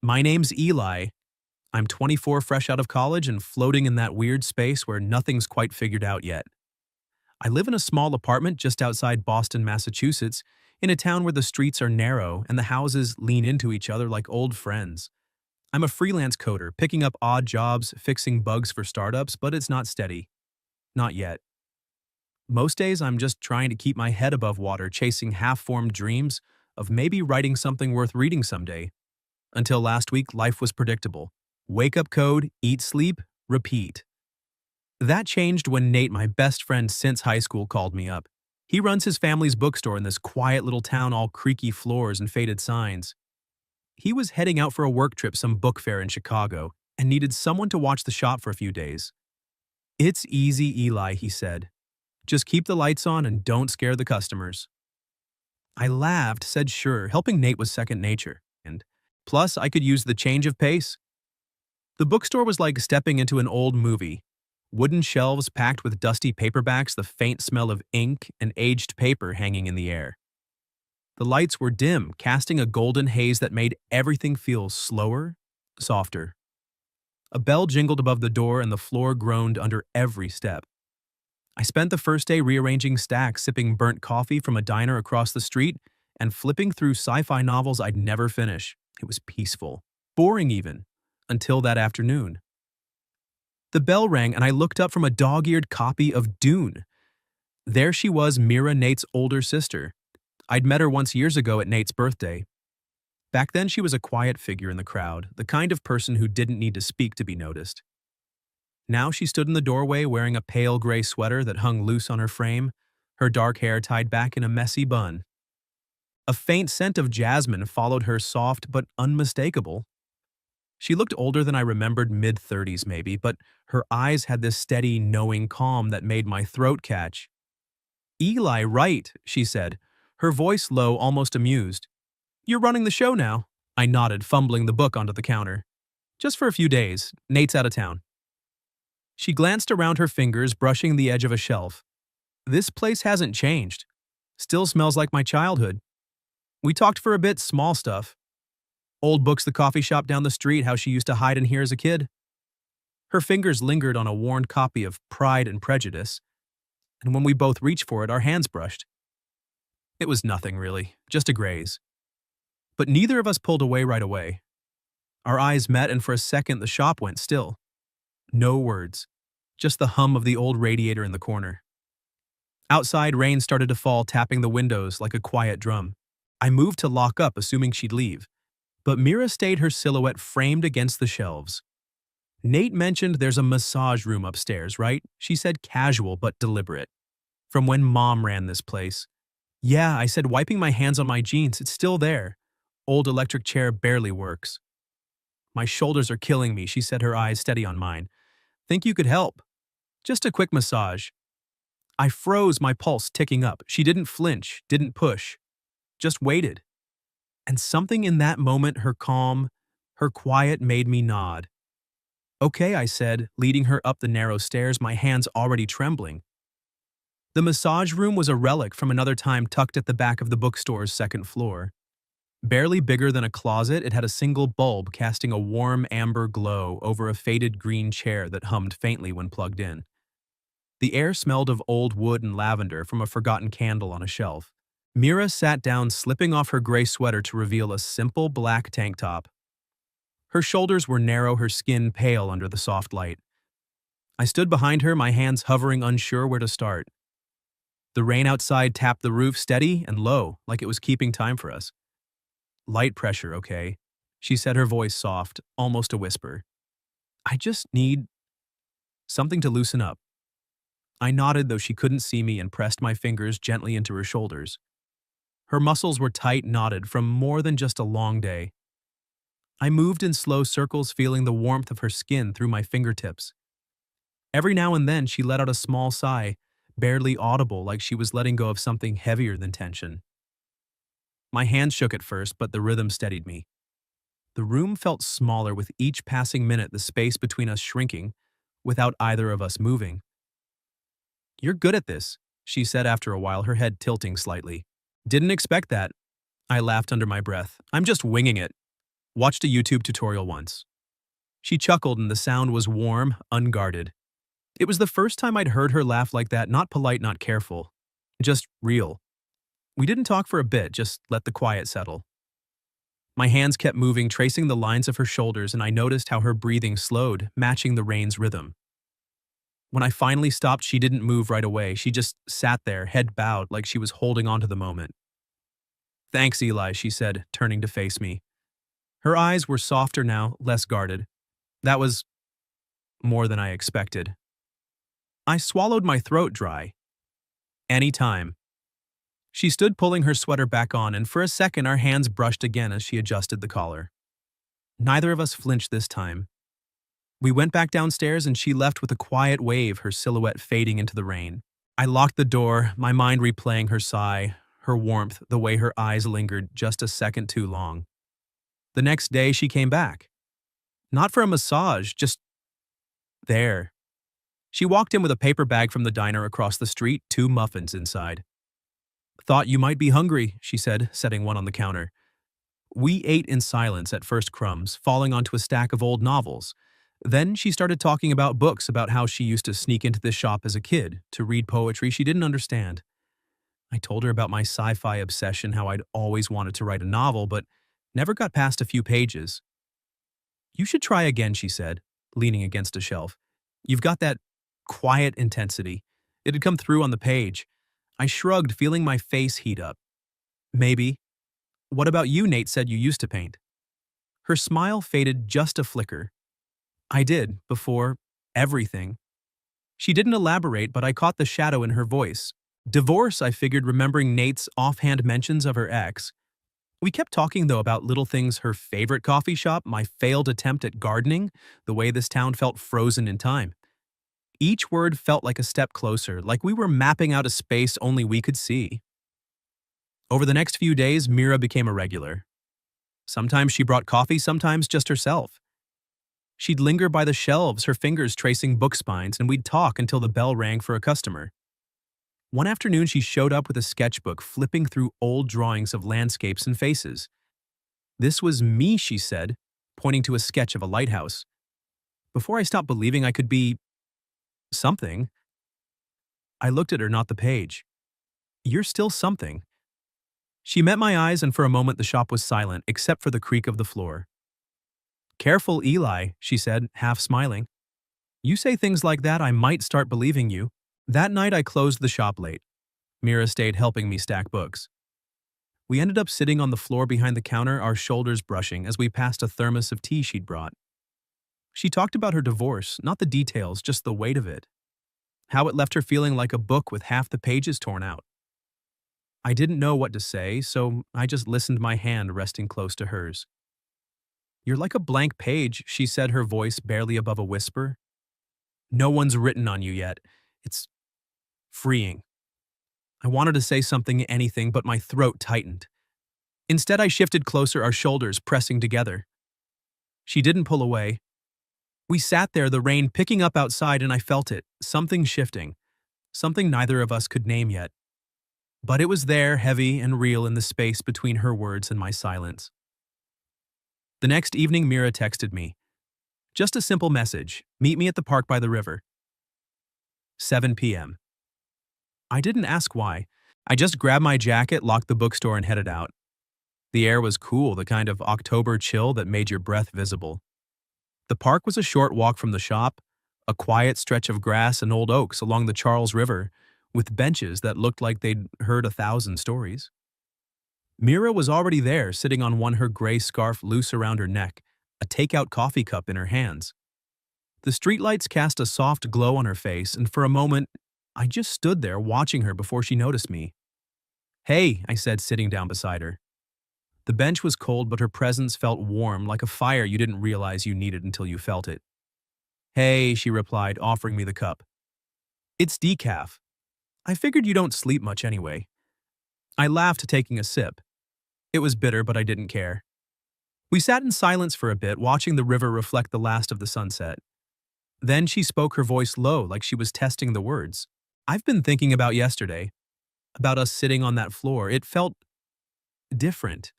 My name's Eli. I'm 24, fresh out of college and floating in that weird space where nothing's quite figured out yet. I live in a small apartment just outside Boston, Massachusetts, in a town where the streets are narrow and the houses lean into each other like old friends. I'm a freelance coder, picking up odd jobs, fixing bugs for startups, but it's not steady. Not yet. Most days, I'm just trying to keep my head above water, chasing half-formed dreams of maybe writing something worth reading someday. Until last week, life was predictable. Wake up code, eat sleep, repeat. That changed when Nate, my best friend since high school, called me up. He runs his family's bookstore in this quiet little town, all creaky floors and faded signs. He was heading out for a work trip, some book fair in Chicago, and needed someone to watch the shop for a few days. "It's easy, Eli," he said. "Just keep the lights on and don't scare the customers." I laughed, said sure, helping Nate was second nature, and plus I could use the change of pace. The bookstore was like stepping into an old movie. Wooden shelves packed with dusty paperbacks, the faint smell of ink and aged paper hanging in the air. The lights were dim, casting a golden haze that made everything feel slower, softer. A bell jingled above the door and the floor groaned under every step. I spent the first day rearranging stacks, sipping burnt coffee from a diner across the street, and flipping through sci-fi novels I'd never finish. It was peaceful, boring even, until that afternoon. The bell rang and I looked up from a dog-eared copy of Dune. There she was, Mira, Nate's older sister. I'd met her once years ago at Nate's birthday. Back then she was a quiet figure in the crowd, the kind of person who didn't need to speak to be noticed. Now she stood in the doorway wearing a pale gray sweater that hung loose on her frame, her dark hair tied back in a messy bun. A faint scent of jasmine followed her, soft but unmistakable. She looked older than I remembered, mid-30s maybe, but her eyes had this steady, knowing calm that made my throat catch. "Eli, right," she said, her voice low, almost amused. "You're running the show now." I nodded, fumbling the book onto the counter. "Just for a few days. Nate's out of town." She glanced around, her fingers brushing the edge of a shelf. "This place hasn't changed. Still smells like my childhood. We talked for a bit, small stuff. Old books, the coffee shop down the street, how she used to hide in here as a kid." Her fingers lingered on a worn copy of Pride and Prejudice, and when we both reached for it, our hands brushed. It was nothing, really, just a graze. But neither of us pulled away right away. Our eyes met, and for a second the shop went still. No words, just the hum of the old radiator in the corner. Outside, rain started to fall, tapping the windows like a quiet drum. I moved to lock up, assuming she'd leave. But Mira stayed, her silhouette framed against the shelves. "Nate mentioned there's a massage room upstairs, right?" she said, casual but deliberate. "From when Mom ran this place." "Yeah," I said, wiping my hands on my jeans. "It's still there. Old electric chair barely works." "My shoulders are killing me," she said, her eyes steady on mine. "Think you could help? Just a quick massage." I froze, my pulse ticking up. She didn't flinch, didn't push, just waited. And something in that moment, her calm, her quiet, made me nod. "Okay," I said, leading her up the narrow stairs, my hands already trembling. The massage room was a relic from another time, tucked at the back of the bookstore's second floor. Barely bigger than a closet, it had a single bulb casting a warm amber glow over a faded green chair that hummed faintly when plugged in. The air smelled of old wood and lavender from a forgotten candle on a shelf. Mira sat down, slipping off her gray sweater to reveal a simple black tank top. Her shoulders were narrow, her skin pale under the soft light. I stood behind her, my hands hovering, unsure where to start. The rain outside tapped the roof, steady and low, like it was keeping time for us. "Light pressure, okay?" she said, her voice soft, almost a whisper. "I just need something to loosen up." I nodded, though she couldn't see me, and pressed my fingers gently into her shoulders. Her muscles were tight, knotted from more than just a long day. I moved in slow circles, feeling the warmth of her skin through my fingertips. Every now and then she let out a small sigh, barely audible, like she was letting go of something heavier than tension. My hands shook at first, but the rhythm steadied me. The room felt smaller with each passing minute, the space between us shrinking, without either of us moving. "You're good at this," she said after a while, her head tilting slightly. "Didn't expect that." I laughed under my breath. "I'm just winging it." Watched a YouTube tutorial once. She chuckled and the sound was warm, unguarded. It was the first time I'd heard her laugh like that, not polite, not careful. Just real. We didn't talk for a bit, just let the quiet settle. My hands kept moving, tracing the lines of her shoulders, and I noticed how her breathing slowed, matching the rain's rhythm. When I finally stopped, she didn't move right away. She just sat there, head bowed, like she was holding on to the moment. "Thanks, Eli," she said, turning to face me. Her eyes were softer now, less guarded. That was more than I expected. I swallowed my throat dry. "Any time." She stood pulling her sweater back on, and for a second our hands brushed again as she adjusted the collar. Neither of us flinched this time. We went back downstairs and she left with a quiet wave, her silhouette fading into the rain. I locked the door, my mind replaying her sigh, her warmth, the way her eyes lingered just a second too long. The next day she came back. Not for a massage, just there. She walked in with a paper bag from the diner across the street, 2 muffins inside. "Thought you might be hungry," she said, setting one on the counter. We ate in silence at first, crumbs, falling onto a stack of old novels. Then she started talking about books, about how she used to sneak into this shop as a kid to read poetry she didn't understand. I told her about my sci-fi obsession, how I'd always wanted to write a novel, but never got past a few pages. "You should try again," she said, leaning against a shelf. "You've got that quiet intensity. It had come through on the page." I shrugged, feeling my face heat up. "Maybe. What about you?" Nate said you used to paint. Her smile faded just a flicker. "I did, before everything." She didn't elaborate, but I caught the shadow in her voice. Divorce, I figured, remembering Nate's offhand mentions of her ex. We kept talking, though, about little things: her favorite coffee shop, my failed attempt at gardening, the way this town felt frozen in time. Each word felt like a step closer, like we were mapping out a space only we could see. Over the next few days, Mira became a regular. Sometimes she brought coffee, sometimes just herself. She'd linger by the shelves, her fingers tracing book spines, and we'd talk until the bell rang for a customer. One afternoon, she showed up with a sketchbook, flipping through old drawings of landscapes and faces. "This was me," she said, pointing to a sketch of a lighthouse. Before I stopped believing I could be something, I looked at her, not the page. "You're still something." She met my eyes, and for a moment the shop was silent, except for the creak of the floor. "Careful, Eli," she said, half smiling. "You say things like that, I might start believing you." That night I closed the shop late. Mira stayed helping me stack books. We ended up sitting on the floor behind the counter, our shoulders brushing, as we passed a thermos of tea she'd brought. She talked about her divorce, not the details, just the weight of it. How it left her feeling like a book with half the pages torn out. I didn't know what to say, so I just listened, my hand resting close to hers. "You're like a blank page," she said, her voice barely above a whisper. "No one's written on you yet. It's freeing." I wanted to say something, anything, but my throat tightened. Instead, I shifted closer, our shoulders pressing together. She didn't pull away. We sat there, the rain picking up outside, and I felt it, something shifting, something neither of us could name yet. But it was there, heavy and real, in the space between her words and my silence. The next evening, Mira texted me. Just a simple message: "Meet me at the park by the river." 7 p.m. I didn't ask why. I just grabbed my jacket, locked the bookstore, and headed out. The air was cool, the kind of October chill that made your breath visible. The park was a short walk from the shop, a quiet stretch of grass and old oaks along the Charles River, with benches that looked like they'd heard 1,000 stories. Mira was already there, sitting on one, her gray scarf loose around her neck, a takeout coffee cup in her hands. The streetlights cast a soft glow on her face, and for a moment, I just stood there watching her before she noticed me. "Hey," I said, sitting down beside her. The bench was cold, but her presence felt warm, like a fire you didn't realize you needed until you felt it. "Hey," she replied, offering me the cup. "It's decaf. I figured you don't sleep much anyway." I laughed, taking a sip. It was bitter, but I didn't care. We sat in silence for a bit, watching the river reflect the last of the sunset. Then she spoke, her voice low, like she was testing the words. "I've been thinking about yesterday, about us sitting on that floor. It felt different.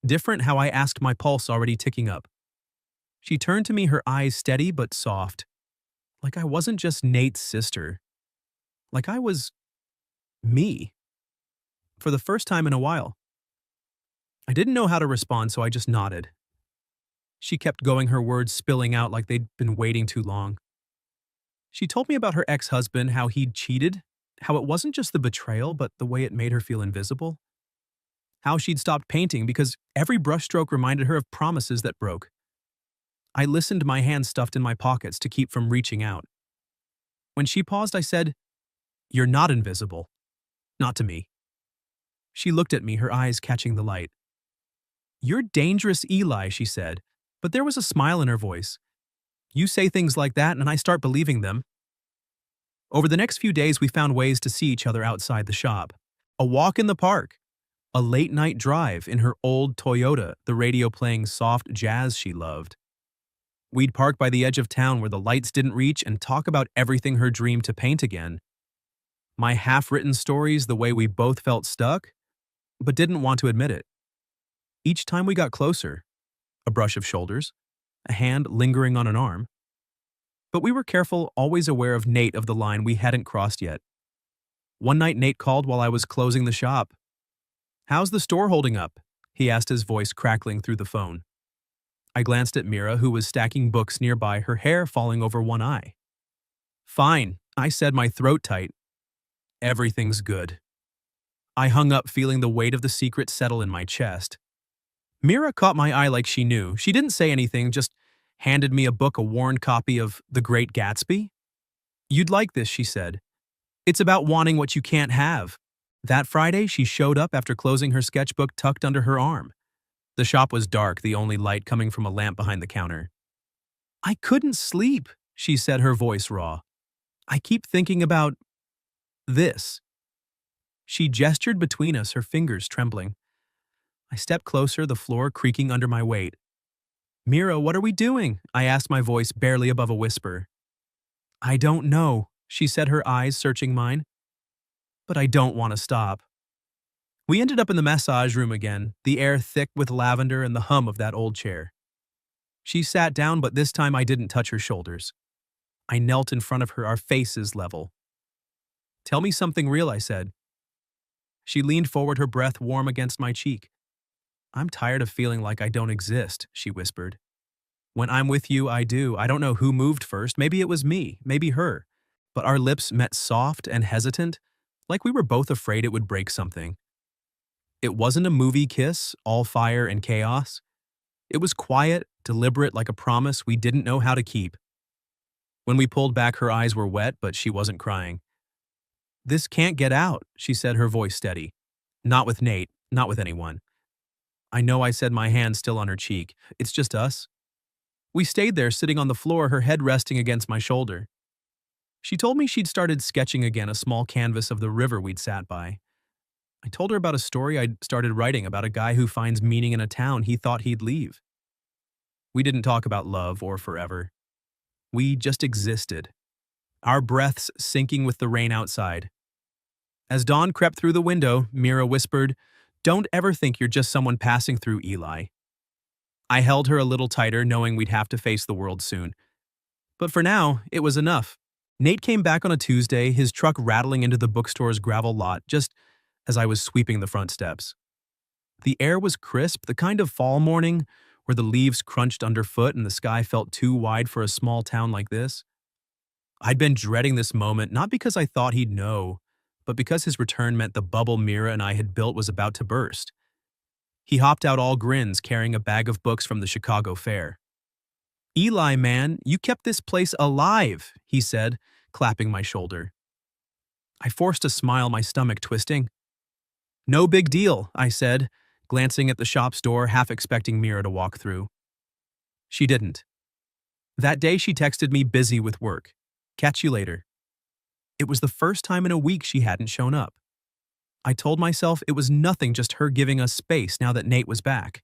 Different how I asked, my pulse already ticking up. She turned to me, her eyes steady but soft, like I wasn't just Nate's sister, like I was me, for the first time in a while. I didn't know how to respond, so I just nodded. She kept going, her words spilling out like they'd been waiting too long. She told me about her ex-husband, how he'd cheated, how it wasn't just the betrayal, but the way it made her feel invisible. How she'd stopped painting because every brushstroke reminded her of promises that broke. I listened, my hands stuffed in my pockets to keep from reaching out. When she paused, I said, "You're not invisible. Not to me." She looked at me, her eyes catching the light. "You're dangerous, Eli," she said, but there was a smile in her voice. "You say things like that, and I start believing them." Over the next few days, we found ways to see each other outside the shop. A walk in the park, a late-night drive in her old Toyota, the radio playing soft jazz she loved. We'd park by the edge of town where the lights didn't reach and talk about everything her dream to paint again. My half-written stories, the way we both felt stuck, but didn't want to admit it. Each time we got closer, a brush of shoulders, a hand lingering on an arm. But we were careful, always aware of Nate, of the line we hadn't crossed yet. One night Nate called while I was closing the shop. "How's the store holding up?" he asked, his voice crackling through the phone. I glanced at Mira, who was stacking books nearby, her hair falling over one eye. "Fine," I said, my throat tight. "Everything's good." I hung up, feeling the weight of the secret settle in my chest. Mira caught my eye like she knew. She didn't say anything, just handed me a book, a worn copy of The Great Gatsby. "You'd like this," she said. "It's about wanting what you can't have." That Friday, she showed up after closing her sketchbook tucked under her arm. The shop was dark, the only light coming from a lamp behind the counter. "I couldn't sleep," she said, her voice raw. "I keep thinking about this." She gestured between us, her fingers trembling. I stepped closer, the floor creaking under my weight. "Mira, what are we doing?" I asked, my voice barely above a whisper. "I don't know," she said, her eyes searching mine. "But I don't want to stop." We ended up in the massage room again, the air thick with lavender and the hum of that old chair. She sat down, but this time I didn't touch her shoulders. I knelt in front of her, our faces level. "Tell me something real," I said. She leaned forward, her breath warm against my cheek. "I'm tired of feeling like I don't exist," she whispered. "When I'm with you, I do. I don't know who moved first. Maybe it was me, maybe her." But our lips met soft and hesitant, like we were both afraid it would break something. It wasn't a movie kiss, all fire and chaos. It was quiet, deliberate, like a promise we didn't know how to keep. When we pulled back, her eyes were wet, but she wasn't crying. "This can't get out," she said, her voice steady. "Not with Nate, not with anyone." "I know," I said, my hand still on her cheek. "It's just us." We stayed there, sitting on the floor, her head resting against my shoulder. She told me she'd started sketching again, a small canvas of the river we'd sat by. I told her about a story I'd started writing about a guy who finds meaning in a town he thought he'd leave. We didn't talk about love or forever. We just existed, our breaths sinking with the rain outside. As dawn crept through the window, Mira whispered, "Don't ever think you're just someone passing through, Eli." I held her a little tighter, knowing we'd have to face the world soon. But for now, it was enough. Nate came back on a Tuesday, his truck rattling into the bookstore's gravel lot just as I was sweeping the front steps. The air was crisp, the kind of fall morning where the leaves crunched underfoot and the sky felt too wide for a small town like this. I'd been dreading this moment, not because I thought he'd know, but because his return meant the bubble Mira and I had built was about to burst. He hopped out all grins, carrying a bag of books from the Chicago Fair. "Eli, man, you kept this place alive," he said, clapping my shoulder. I forced a smile, my stomach twisting. "No big deal," I said, glancing at the shop's door, half expecting Mira to walk through. She didn't. That day she texted me, busy with work. "Catch you later." It was the first time in a week she hadn't shown up. I told myself it was nothing, just her giving us space now that Nate was back.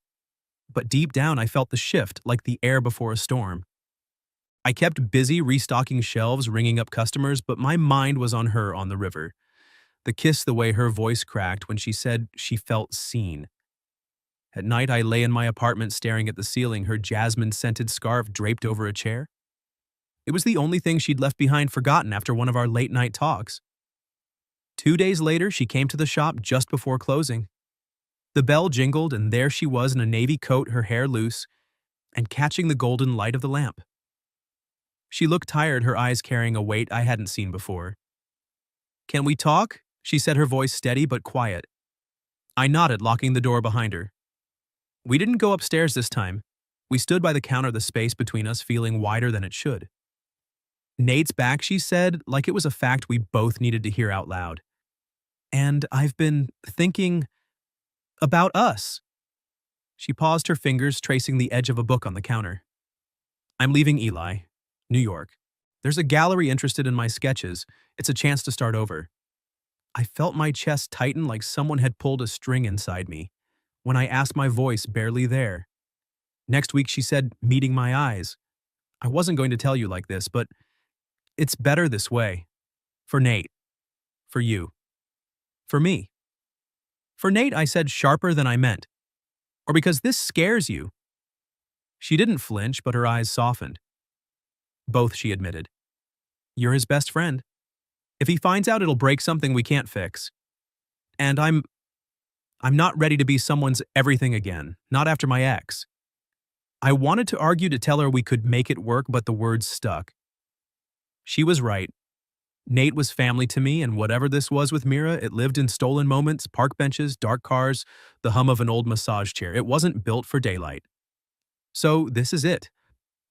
But deep down I felt the shift, like the air before a storm. I kept busy restocking shelves, ringing up customers, but my mind was on her on the river. The kiss, the way her voice cracked when she said she felt seen. At night, I lay in my apartment staring at the ceiling, her jasmine-scented scarf draped over a chair. It was the only thing she'd left behind forgotten after one of our late-night talks. 2 days later, she came to the shop just before closing. The bell jingled, and there she was in a navy coat, her hair loose, and catching the golden light of the lamp. She looked tired, her eyes carrying a weight I hadn't seen before. "Can we talk?" she said, her voice steady but quiet. I nodded, locking the door behind her. We didn't go upstairs this time. We stood by the counter, the space between us feeling wider than it should. "Nate's back," she said, like it was a fact we both needed to hear out loud. "And I've been thinking about us." She paused, her fingers tracing the edge of a book on the counter. "I'm leaving Eli, New York. There's a gallery interested in my sketches. It's a chance to start over." I felt my chest tighten like someone had pulled a string inside me, when I asked, my voice barely there. "Next week," she said, meeting my eyes. "I wasn't going to tell you like this, but it's better this way. For Nate. For you. For me." "For Nate," I said, sharper than I meant. "Or because this scares you?" She didn't flinch, but her eyes softened. "Both," she admitted. "You're his best friend. If he finds out, it'll break something we can't fix. And I'm not ready to be someone's everything again, not after my ex." I wanted to argue, to tell her we could make it work, but the words stuck. She was right. Nate was family to me, and whatever this was with Mira, it lived in stolen moments, park benches, dark cars, the hum of an old massage chair. It wasn't built for daylight. "So this is it?"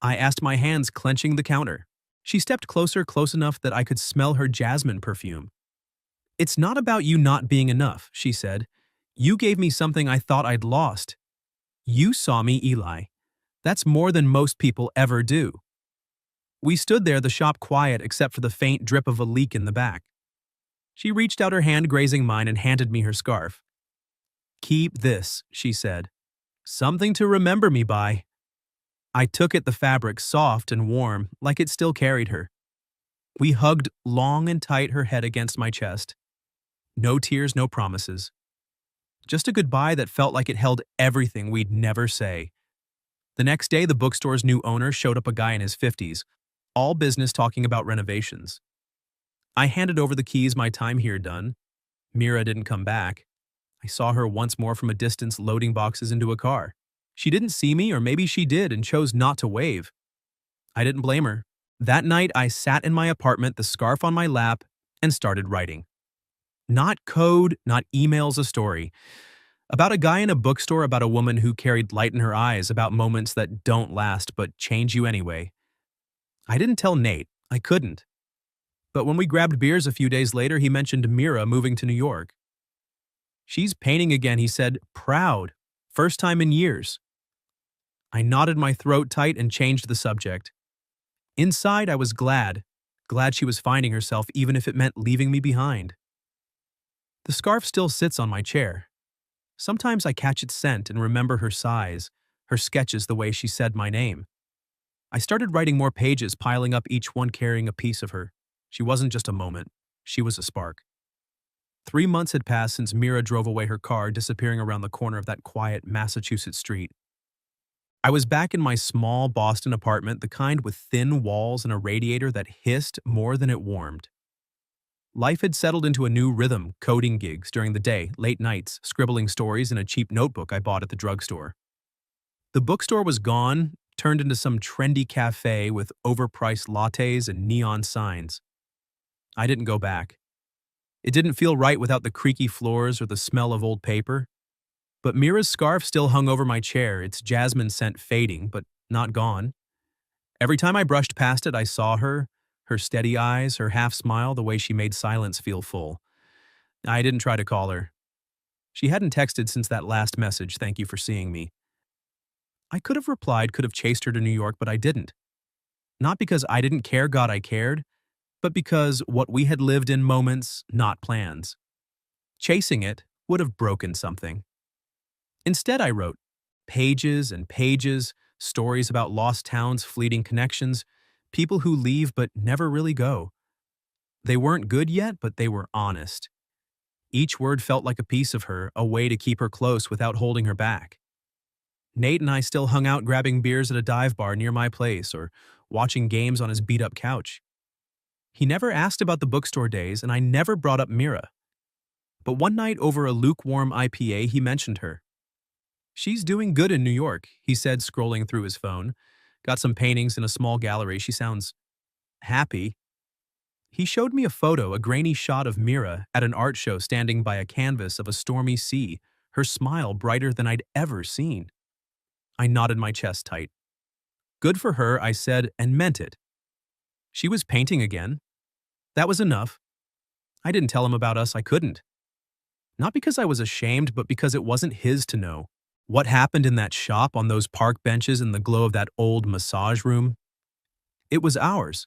I asked, my hands clenching the counter. She stepped closer, close enough that I could smell her jasmine perfume. "It's not about you not being enough," she said. "You gave me something I thought I'd lost. You saw me, Eli. That's more than most people ever do." We stood there, the shop quiet except for the faint drip of a leak in the back. She reached out, her hand grazing mine, and handed me her scarf. "Keep this," she said. "Something to remember me by." I took it, the fabric soft and warm, like it still carried her. We hugged long and tight, her head against my chest. No tears, no promises. Just a goodbye that felt like it held everything we'd never say. The next day, the bookstore's new owner showed up, a guy in his 50s, all business, talking about renovations. I handed over the keys, my time here done. Mira didn't come back. I saw her once more from a distance, loading boxes into a car. She didn't see me, or maybe she did and chose not to wave. I didn't blame her. That night, I sat in my apartment, the scarf on my lap, and started writing. Not code, not emails, a story. About a guy in a bookstore, about a woman who carried light in her eyes, about moments that don't last but change you anyway. I didn't tell Nate. I couldn't. But when we grabbed beers a few days later, he mentioned Mira moving to New York. "She's painting again," he said, proud. "First time in years." I knotted my throat tight and changed the subject. Inside, I was glad she was finding herself, even if it meant leaving me behind. The scarf still sits on my chair. Sometimes I catch its scent and remember her sighs, her sketches, the way she said my name. I started writing more pages, piling up, each one carrying a piece of her. She wasn't just a moment. She was a spark. 3 months had passed since Mira drove away, her car disappearing around the corner of that quiet Massachusetts street. I was back in my small Boston apartment, the kind with thin walls and a radiator that hissed more than it warmed. Life had settled into a new rhythm, coding gigs during the day, late nights, scribbling stories in a cheap notebook I bought at the drugstore. The bookstore was gone, turned into some trendy cafe with overpriced lattes and neon signs. I didn't go back. It didn't feel right without the creaky floors or the smell of old paper. But Mira's scarf still hung over my chair, its jasmine scent fading, but not gone. Every time I brushed past it, I saw her steady eyes, her half smile, the way she made silence feel full. I didn't try to call her. She hadn't texted since that last message, "Thank you for seeing me." I could have replied, could have chased her to New York, but I didn't. Not because I didn't care, God, I cared, but because what we had lived in, moments, not plans. Chasing it would have broken something. Instead, I wrote pages and pages, stories about lost towns, fleeting connections, people who leave but never really go. They weren't good yet, but they were honest. Each word felt like a piece of her, a way to keep her close without holding her back. Nate and I still hung out grabbing beers at a dive bar near my place or watching games on his beat up couch. He never asked about the bookstore days, and I never brought up Mira. But one night over a lukewarm IPA, he mentioned her. She's doing good in New York, he said, scrolling through his phone. Got some paintings in a small gallery. She sounds happy. He showed me a photo, a grainy shot of Mira at an art show standing by a canvas of a stormy sea, her smile brighter than I'd ever seen. I nodded my chest tight. Good for her, I said, and meant it. She was painting again. That was enough. I didn't tell him about us, I couldn't. Not because I was ashamed, but because it wasn't his to know. What happened in that shop on those park benches in the glow of that old massage room? It was ours.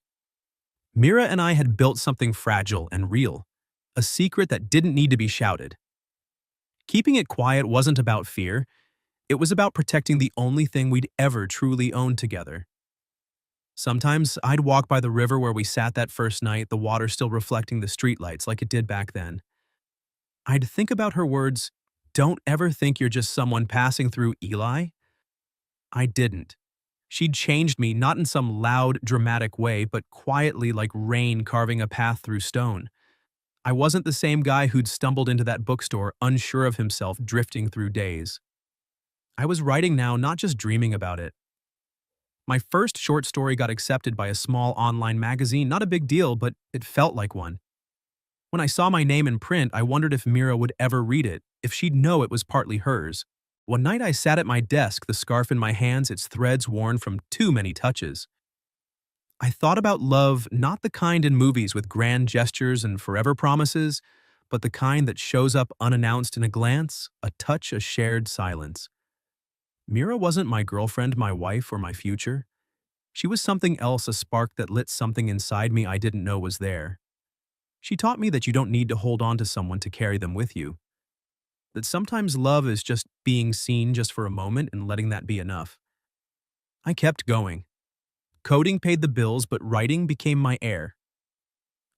Mira and I had built something fragile and real, a secret that didn't need to be shouted. Keeping it quiet wasn't about fear, it was about protecting the only thing we'd ever truly owned together. Sometimes I'd walk by the river where we sat that first night, the water still reflecting the streetlights like it did back then. I'd think about her words, "Don't ever think you're just someone passing through, Eli." I didn't. She'd changed me, not in some loud, dramatic way, but quietly like rain carving a path through stone. I wasn't the same guy who'd stumbled into that bookstore, unsure of himself, drifting through days. I was writing now, not just dreaming about it. My first short story got accepted by a small online magazine, not a big deal, but it felt like one. When I saw my name in print, I wondered if Mira would ever read it, if she'd know it was partly hers. One night I sat at my desk, the scarf in my hands, its threads worn from too many touches. I thought about love, not the kind in movies with grand gestures and forever promises, but the kind that shows up unannounced in a glance, a touch, a shared silence. Mira wasn't my girlfriend, my wife, or my future. She was something else, a spark that lit something inside me I didn't know was there. She taught me that you don't need to hold on to someone to carry them with you. That sometimes love is just being seen just for a moment and letting that be enough. I kept going. Coding paid the bills, but writing became my air.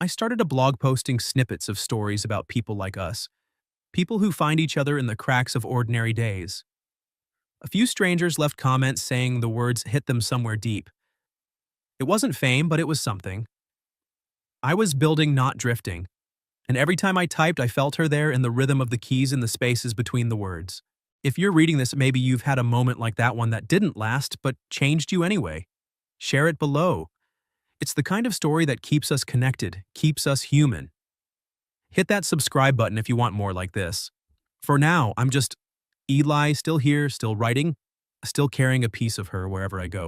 I started a blog posting snippets of stories about people like us, people who find each other in the cracks of ordinary days. A few strangers left comments saying the words hit them somewhere deep. It wasn't fame, but it was something. I was building, not drifting, and every time I typed, I felt her there in the rhythm of the keys in the spaces between the words. If you're reading this, maybe you've had a moment like that one that didn't last, but changed you anyway. Share it below. It's the kind of story that keeps us connected, keeps us human. Hit that subscribe button if you want more like this. For now, I'm just Eli, still here, still writing, still carrying a piece of her wherever I go.